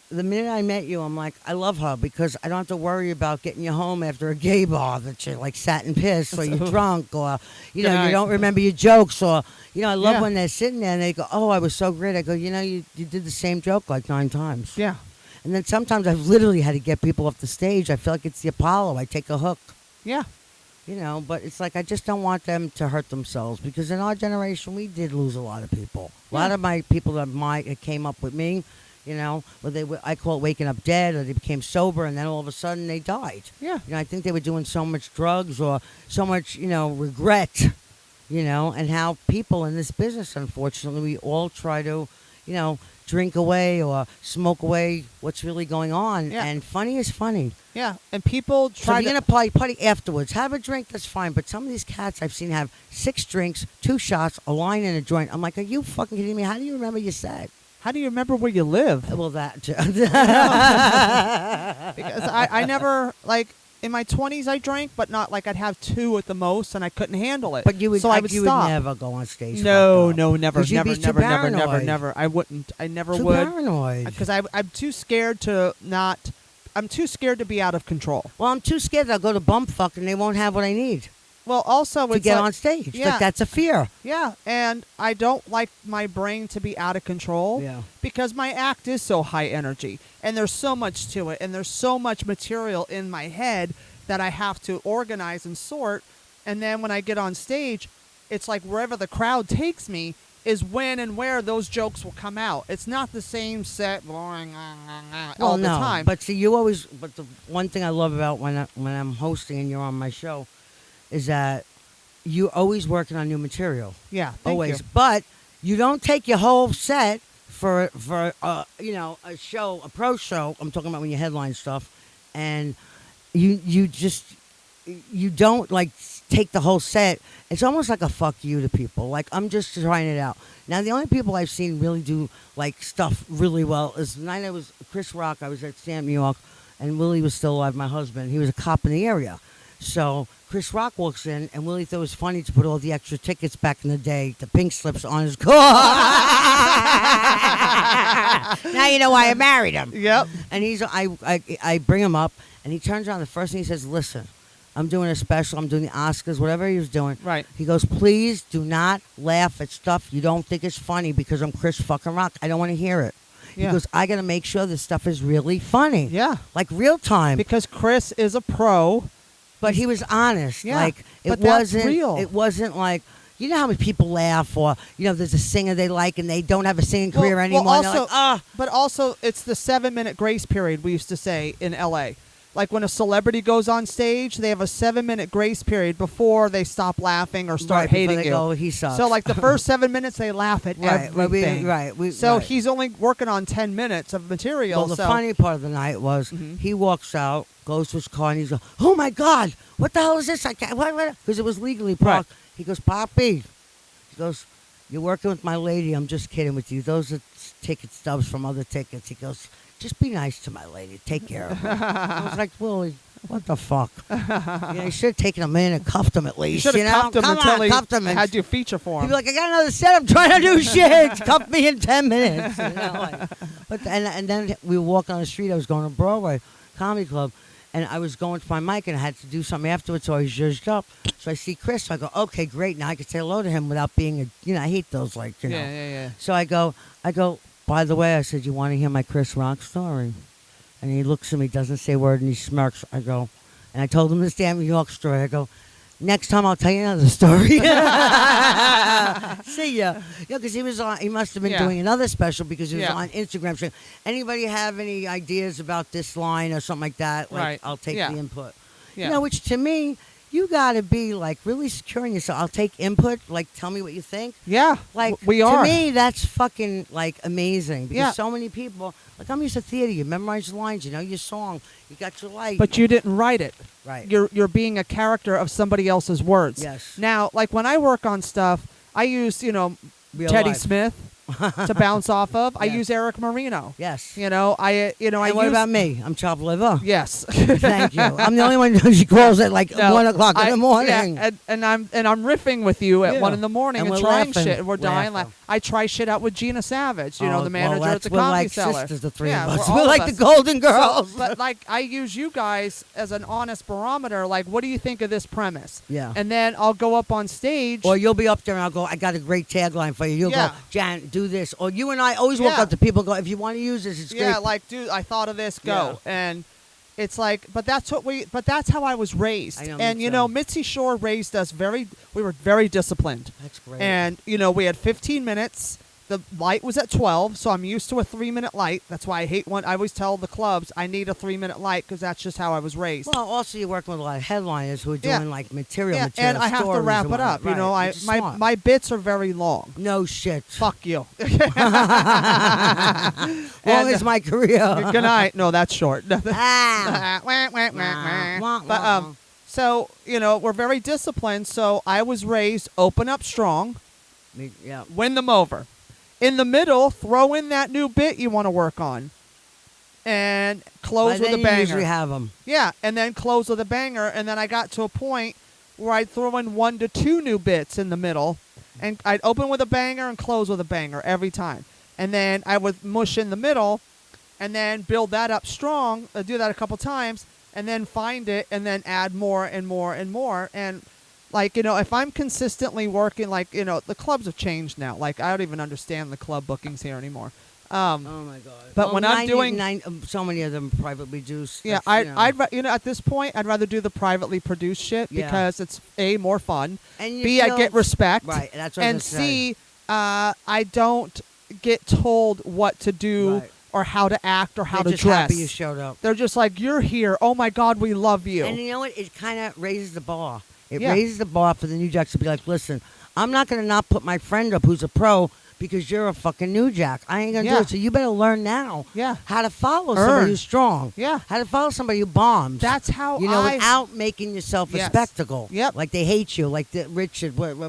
the minute I met you, I'm like, I love her because I don't have to worry about getting you home after a gay bar that you're sat and pissed or you're drunk or, you don't remember your jokes or, I love when they're sitting there and they go, oh, I was so great. I go, you did the same joke 9 times. Yeah. And then sometimes I've literally had to get people off the stage. I feel like it's the Apollo. I take a hook. Yeah. But it's like I just don't want them to hurt themselves because in our generation, we did lose a lot of people. A lot of my people that came up with me, I call it waking up dead, or they became sober, and then all of a sudden they died. Yeah. I think they were doing so much drugs or so much, regret, and how people in this business, unfortunately, we all try to, drink away or smoke away what's really going on. Yeah. And funny is funny. Yeah. And people So try if you're going to party afterwards, have a drink, that's fine. But some of these cats I've seen have 6 drinks, 2 shots, a line and a joint. I'm like, are you fucking kidding me? How do you remember your set? How do you remember where you live? Well, that too. Because I never, in my 20s I drank, but not I'd have 2 at the most, and I couldn't handle it. But you would, so I would you stop. would never go on stage. No, fucked up. never, 'Cause you'd never, be too never, never, paranoid. never. I wouldn't. I never Too would. paranoid. Because I'm too scared to not. I'm too scared to be out of control. Well, I'm too scared that I'll go to bump fuck and they won't have what I need Well, also to it's get on stage. Yeah. That's a fear. Yeah, and I don't like my brain to be out of control. Yeah. Because my act is so high energy, and there's so much to it, and there's so much material in my head that I have to organize and sort. And then when I get on stage, it's like wherever the crowd takes me, is when and where those jokes will come out. It's not the same set boring Well, all the no, time. but see, you always. But the one thing I love about when I'm hosting and you're on my show, is that you're always working on new material. Yeah, thank always. you. But you don't take your whole set for a show, a pro show. I'm talking about when you headline stuff, and you don't like take the whole set. It's almost like a fuck you to people. Like, I'm just trying it out. Now, the only people I've seen really do like stuff really well is the night I was Chris Rock. I was at Stamp, New York, and Willie was still alive. My husband, he was a cop in the area. So Chris Rock walks in, and Willie thought it was funny to put all the extra tickets back in the day, the pink slips on his car. Now you know why I married him. Yep. And I bring him up, and he turns around. The first thing he says, "Listen, I'm doing a special. I'm doing the Oscars, whatever he was doing." Right. He goes, "Please do not laugh at stuff you don't think is funny because I'm Chris fucking Rock. I don't want to hear it." Yeah. He goes, "I got to make sure this stuff is really funny." Yeah. Like real time. Because Chris is a pro. But he was honest. Yeah, like but that's real. It wasn't like, you know how many people laugh, or there's a singer they like and they don't have a singing career anymore. Well, and they're like, but also it's the 7-minute grace period we used to say in LA. Like when a celebrity goes on stage, they have a 7-minute grace period before they stop laughing or start right, before hating they you. Go, he sucks. So like the first 7 minutes, they laugh at right, everything. So he's only working on 10 minminutes of material. Well, the funny part of the night was he walks out, goes to his car, and he's like, "Oh my God, what the hell is this? I can't." Because it was legally parked. Right. He goes, "Poppy," he goes, "You're working with my lady. I'm just kidding with you. Those are ticket stubs from other tickets." He goes, "Just be nice to my lady. Take care of her." I was like, "Willie, what the fuck?" You should have taken him in and cuffed him at least. You should have cuffed him until cuffed him he had you feature for He'd him. be like, "I got another set. I'm trying to do shit. Cuff me in 10 minutes." And then we were walking on the street. I was going to Broadway Comedy Club, and I was going to my mic, and I had to do something afterwards, so I was zhuzhed up. So I see Chris. So I go, "Okay, great. Now I can say hello to him without being I hate those, like, Yeah. So I go, "By the way," I said, "You want to hear my Chris Rock story?" And he looks at me, doesn't say a word, and he smirks. I go, and I told him this damn New York story. I go, "Next time I'll tell you another story." See ya. Because he was on. He must have been doing another special because he was on Instagram. So, anybody have any ideas about this line or something like that? Like, Right. I'll take the input. Yeah. Which to me, you got to be like really securing yourself. I'll take input. Like, tell me what you think. Yeah. Like, we are. To me, that's fucking like amazing because Yeah. so many people. Like, I'm used to theater. You memorize the lines. You know your song. You got your light. But you didn't write it. Right. You're being a character of somebody else's words. Yes. Now, like when I work on stuff, I use Real Teddy life. Smith to bounce off of. I Yes. use Eric Marino. Yes. I And what use, about me? I'm chopped liver. Yes. Thank you. I'm the only one who she calls at like 1 o'clock in the morning. Yeah, and I'm riffing with you at Yeah. 1 in the morning And and we're trying laughing. shit. And we're dying. Laughing. I try shit out with Gina Savage, Oh, the manager well, at the we're Comedy like Cellar. sisters, the three Yeah, of us. all We're of like us. the Golden Girls. So, but like I use you guys as an honest barometer. Like, what do you think of this premise? Yeah. And then I'll go up on stage. Or you'll be up there and I'll go, "I got a great tagline for you." You'll Yeah. go, "Jan, do this." Or you and I always walk Yeah. up to people and go, "If you want to use this, it's yeah, great." like, dude, I thought of this. Go. And it's like, but that's how I was raised. I know, And me too. Mitzi Shore raised us we were very disciplined. That's great. And we had 15 minutes. The light was at 12, so I'm used to a 3-minute light. That's why I hate one. I always tell the clubs I need a 3-minute light because that's just how I was raised. Well, also you're working with a lot of headliners who are Yeah. doing like material, and I have to stories wrap and it up. whatnot. Right, which is smart. My bits are very long. No shit. Fuck you. Long as my career. Good night. No, that's short. Ah. But so we're very disciplined. So I was raised open up strong, Yeah. win them over. In the middle, throw in that new bit you want to work on, and close with a You banger. usually have them. Yeah, and then close with a banger. And then I got to a point where I'd throw in 1 to 2 new bits in the middle, and I'd open with a banger and close with a banger every time. And then I would mush in the middle, and then build that up strong. Do that a couple times, and then find it, and then add more and more and more. And like, if I'm consistently working, like, the clubs have changed now. Like, I don't even understand the club bookings here anymore. Oh my God! But when I'm doing, so many of them privately produced. yeah, at this point, I'd rather do the privately produced shit Yeah. because it's A, more fun, and you B, I feel- get respect, Right, that's what I and was gonna say. C, I don't get told what to do Right. or how to act or how They're to just dress. happy you showed up. They're just like, you're here. Oh my God, we love you. And you know what? It kind of raises the bar. It Yeah. raises the bar for the new jacks to be like, listen, I'm not going to not put my friend up who's a pro because you're a fucking new jack. I ain't going to Yeah. do it. So you better learn now Yeah. how to follow Earn. somebody who's strong. Yeah. How to follow somebody who bombs. That's how you know, I. without making yourself a Yes. spectacle. Yep. Like they hate you. Like the Michael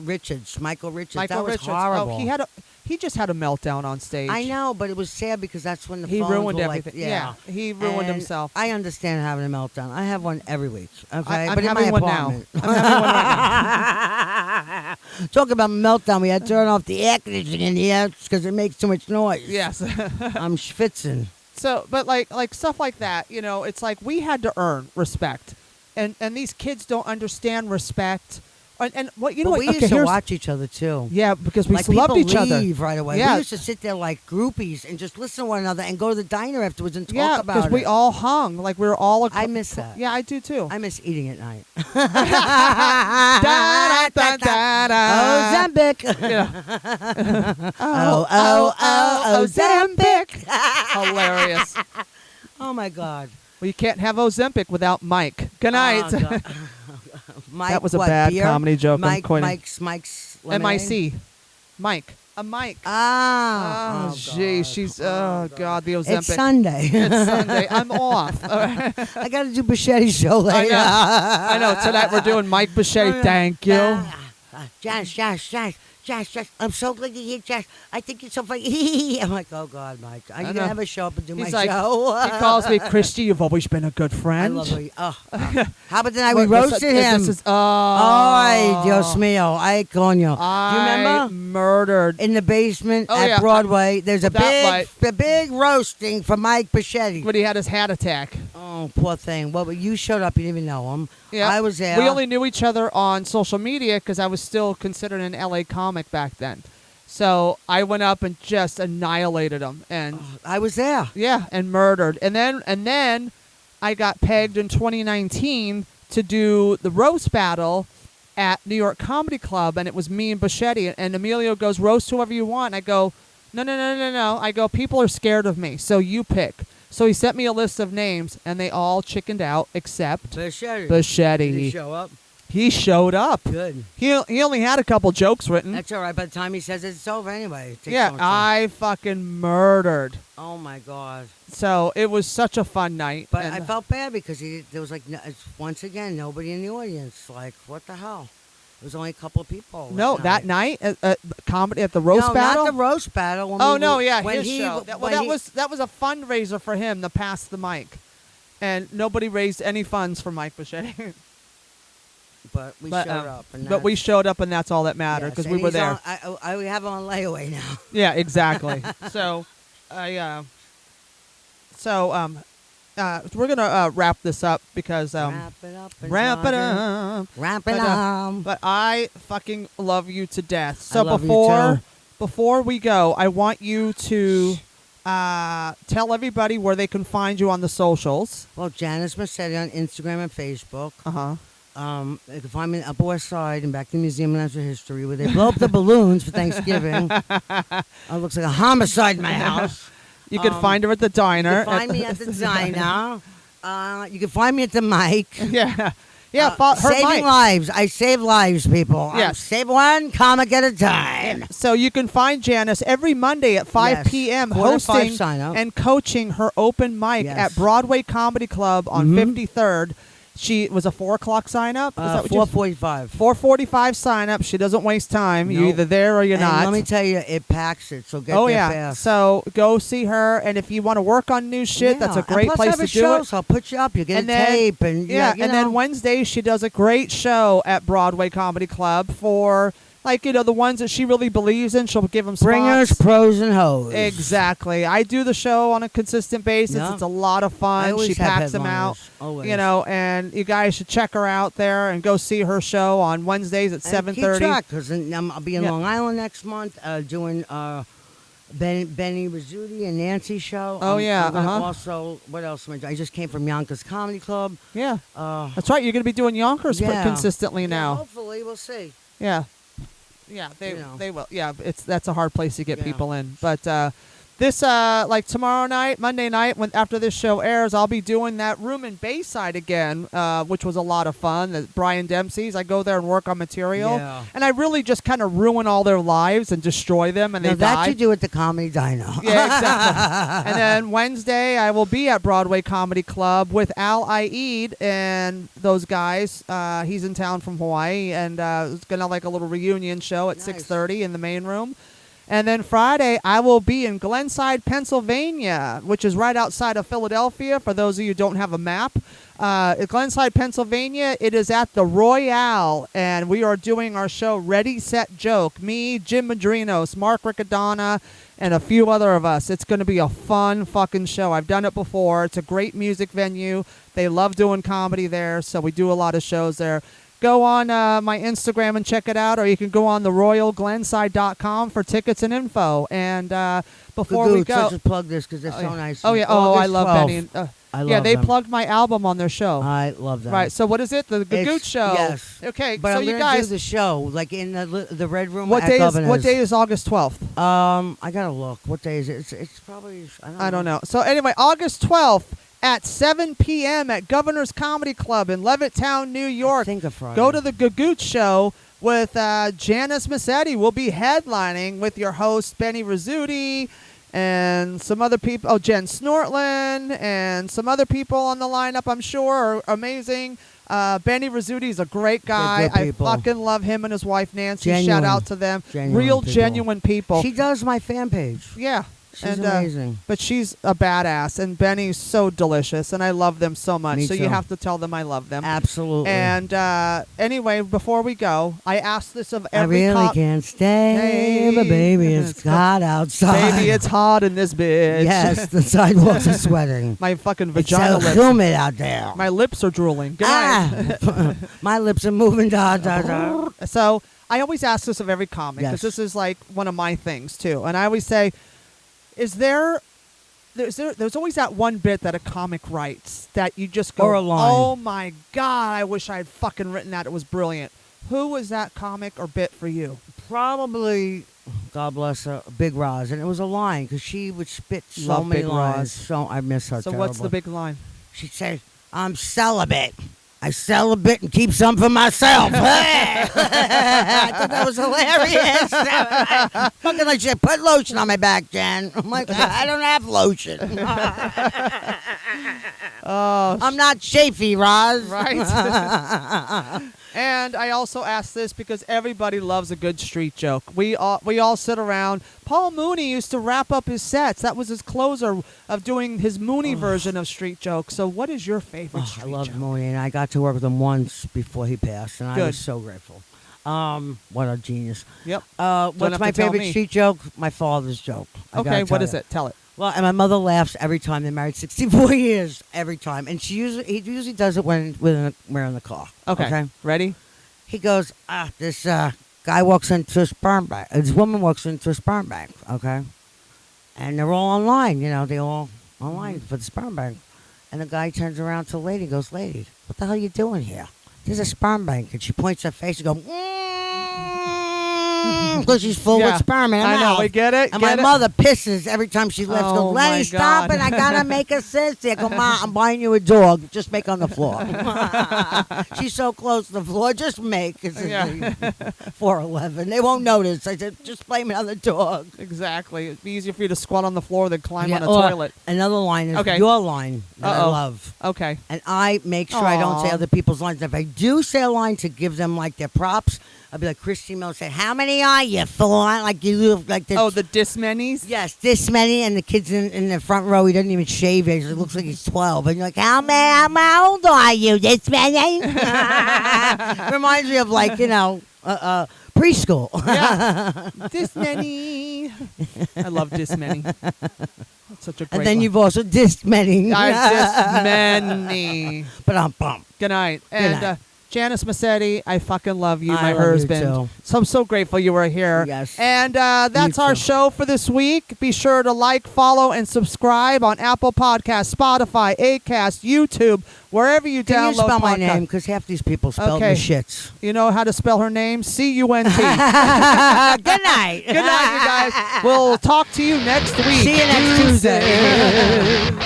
Richards. Michael that was Richards. horrible. Oh, he just had a meltdown on stage. I know, but it was sad because that's when the He phones ruined were everything. Like, yeah. He ruined And himself. I understand having a meltdown. I have one every week. Okay, I'm but in having my one now. apartment. I'm having one right now. Talk about meltdown. We had to turn off the air conditioning in here because it makes too much noise. Yes. I'm schwitzing. So, but like stuff like that, you know, it's like we had to earn respect, and these kids don't understand respect, and what you know. But what? we Okay, used to here's- watch each other too. Yeah, because we Like loved people each other. leave right away. Yeah. We used to sit there like groupies and just listen to one another and go to the diner afterwards and talk Yeah, about because it. we all hung like we were all. I miss that. Yeah, I do too. I miss eating at night. Da, da, da, da. Ozempic. Yeah. Ozempic. Hilarious. Oh my God. Well, you can't have Ozempic without Mike. Good night. Oh, God. Mike, That was a what, bad beer? comedy joke. I'm Mike, quitting. Mike's lemonade? MIC. Mike. A Mike. Ah. Oh, gee, she's. Oh, God, the Ozempic. It's Sunday. It's Sunday. I'm off. All right. I got to do Bichetti show later. I know. Tonight we're doing Mike Bichetti. Thank you. Josh, I'm so glad you're here, Josh. I think you're so funny. I'm like, oh, God, Mike. Are you going know. to ever show up and do He's my like, show? he calls me Christy. You've always been a good I friend. love you. Oh, how about the night we Look, roasted him? This is, Ay, Dios mío. Ay, coño. Do you I remember? murdered. In the basement Oh, at yeah. Broadway, there's a That big roasting for Mike Bichetti. When he had his hat attack. Oh, poor thing. Well, but you showed up. You didn't even know him. Yeah. I was there. We only knew each other on social media because I was still considered an LA comic back then. So I went up and just annihilated him, and I was there. yeah, and murdered. And then I got pegged in 2019 to do the roast battle at New York Comedy Club, and it was me and Bichetti. And Emilio goes, roast whoever you want. I go, no. I go, people are scared of me, so you pick. So he sent me a list of names, and they all chickened out except Bichetti. Bichetti. Did he show up? He showed up. Good. He only had a couple jokes written. That's all right. By the time he says it's over anyway. It takes Yeah, so much time. I fucking murdered. Oh, my God. So it was such a fun night. But and I felt bad because there was like, once again, nobody in the audience. Like, what the hell? There was only a couple of people. no, that night at comedy at the roast no, battle. not the roast battle. When Oh we no, were- yeah, when his he, show. when he- That was a fundraiser for him to pass the mic, and nobody raised any funds for Mike Bichetti. But we showed up. And But we that's- showed up, and that's all that mattered because yes, we and were he's there. on- I have him on layaway now. Yeah, exactly. So, we're gonna wrap this up because Wrap it up. and wrap it Roger. up. Wrap it But, up. But I fucking love you to death. So love you before we go, I want you to tell everybody where they can find you on the socials. Well, Janice Messitte on Instagram and Facebook. Uh-huh. You can find me in Upper West Side and back to the Museum of Natural History where they blow up the balloons for Thanksgiving. It looks like a homicide in my house. You can find her at the diner. You can find me at the diner. You can find me at the mic. Yeah. Yeah, her saving mic. lives. I save lives, people. Yes. Save one comic at a time. So you can find Janice every Monday at 5 Yes. p.m. 4:45 hosting sign up. and coaching her open mic Yes. at Broadway Comedy Club on 53rd. She was a 4 o'clock sign up. 4:45. 4:45 sign up. She doesn't waste time. You're Nope. either there or you're And not. let me tell you, it packs it. So get Oh there yeah. fast. So go see her, and if you want to work on new shit, that's a Yeah. great and plus place I to have a do show, it. So I'll put you up. You get And a then- tape, and Yeah, you and know. then Wednesday she does a great show at Broadway Comedy Club for the ones that she really believes in. She'll give them spots. Bringers, pros, and hoes. Exactly. I do the show on a consistent basis. Yeah. It's a lot of I fun. always She have packs them out. headliners, always. And you guys should check her out there and go see her show on Wednesdays at 7:30. Keep track, because I'll be in Yeah. Long Island next month doing Benny Rizzuti and Nancy's show. Oh, yeah, I'm gonna uh-huh. Also, what else am I doing? I just came from Yonkers Comedy Club. Yeah. Uh, That's right. You're going to be doing Yonkers Yeah. consistently yeah, now. hopefully, we'll see. Yeah. Yeah, they You know. they will. Yeah, that's a hard place to get Yeah. people in. But this like tomorrow night, Monday night, when after this show airs, I'll be doing that room in Bayside again, which was a lot of fun. The Brian Dempsey's. I go there and work on material, Yeah. and I really just kind of ruin all their lives and destroy them, and Now they that die. you do at the Comedy Dino. Yeah, exactly. And then Wednesday, I will be at Broadway Comedy Club with Al Aid and those guys. He's in town from Hawaii, and it's gonna like a little reunion show at Nice. 6:30 in the main room. And then Friday, I will be in Glenside, Pennsylvania, which is right outside of Philadelphia. For those of you who don't have a map, Glenside, Pennsylvania, it is at the Royale, and we are doing our show Ready, Set, Joke. Me, Jim Madrinos, Mark Riccadonna, and a few other of us. It's going to be a fun fucking show. I've done it before. It's a great music venue. They love doing comedy there, so we do a lot of shows there. Go on my Instagram and check it out, or you can go on theroyalglenside.com for tickets and info. And before we go, let's just plug this because they're so nice. Oh, yeah. Oh, I August love 12th. Benny. I love yeah, they them. plugged my album on their show. I love that. Right. So what is it? The Gagoot It's- Show. yes. Okay. But so I'm you gonna guys, do the show like in the Red Room. what at day is Governor's. August 12th? I gotta look. What day is it? It's probably. I don't know. So anyway, August 12th at 7 p.m. at Governor's Comedy Club in Levittown, New I York. think a Friday. Go to the Gagoot Show with Janice Messitte. We'll be headlining with your host, Benny Rizzuti, and some other people. Oh, Jen Snortland, and some other people on the lineup, I'm sure, are amazing. Benny Rizzuti is a great guy. good I people. fucking love him and his wife, Nancy. Shout Genuine. out to them. Genuine Real, people. genuine people. She does my fan page. Yeah. She's and, amazing. But she's a badass, and Benny's so delicious, and I love them so much. Me so too. you have to tell them I love them. Absolutely. And anyway, before we go, I asked this of I every really can't stay, but baby, it's hot outside. Baby, it's hot in this bitch. Yes, the sidewalks are sweating. My fucking It's vagina so lips. humid out there. My lips are drooling. Good night. My lips are moving. Da, da, da. So I always ask this of every comic, because Yes. this is like one of my things too. And I always say, there's always that one bit that a comic writes that you just go, Or a line. oh my God, I wish I had fucking written that. It was brilliant. Who was that comic or bit for you? Probably, God bless her, Big Roz. And it was a line because she would spit so Love many Big lines. Roz. So I miss her So terribly. what's the big line? She'd say, I'm celibate. I celibate and keep some for myself. I thought that was hilarious. Fucking like shit. Put lotion on my back, Jen. I'm like, I don't have lotion. Oh, I'm not chafy, Roz. right. And I also ask this because everybody loves a good street joke. We all sit around. Paul Mooney used to wrap up his sets. That was his closer of doing his Mooney version of street jokes. So what is your favorite I street loved joke? Mooney, and I got to work with him once before he passed, and I Good. was so grateful. What a genius. Yep. What's have my to tell favorite me. street joke? My father's joke. I Okay, gotta what tell is ya. it? Tell it. Well, and my mother laughs every time. They're married 64 years, every time. And he usually does it when we're in the car. Okay. Ready? He goes, this guy walks into a sperm bank. This woman walks into a sperm bank, okay? And they're all online, they all online for the sperm bank. And the guy turns around to the lady and goes, lady, what the hell are you doing here? There's a sperm bank. And she points her face and goes, because she's full Yeah. with sperm in her I know. mouth. We get it. And get my mother pisses every time she left. Oh, Goes, my Lenny, stop God. it. I got to make a sissy. I go, Ma, I'm buying you a dog. Just make on the floor. She's so close to the floor. Just make. It's Yeah. 4'11". They won't notice. I said, just blame it on the dog. Exactly. It'd be easier for you to squat on the floor than climb on a or toilet. Another line is Okay. your line that I Uh-oh. love. Okay. And I make sure I don't say Aw. other people's lines. If I do say a line to give them like their props, I'll be like Christy Miller say, how many are you, fool? Like you look like this. Oh, the dismanies? Yes, this many, and the kid's in the front row. He doesn't even shave age. It looks like he's 12. And you're like, how old are you, this many? Reminds me of preschool. Yeah. Dismany. I love Dismany. That's such a great And then one. you've also dissed many. I Dismany. But I'm pumped. Good night. And night. Janice Messitte, I fucking love you, my I love you husband. too. So I'm so grateful you were here. Yes. And that's You our too. show for this week. Be sure to like, follow, and subscribe on Apple Podcasts, Spotify, Acast, YouTube, wherever you Can download you spell my podcasts. name? Because half these people spell Okay. the shits. You know how to spell her name? C-U-N-T. Good night. Good night, you guys. We'll talk to you next week. See you next Tuesday.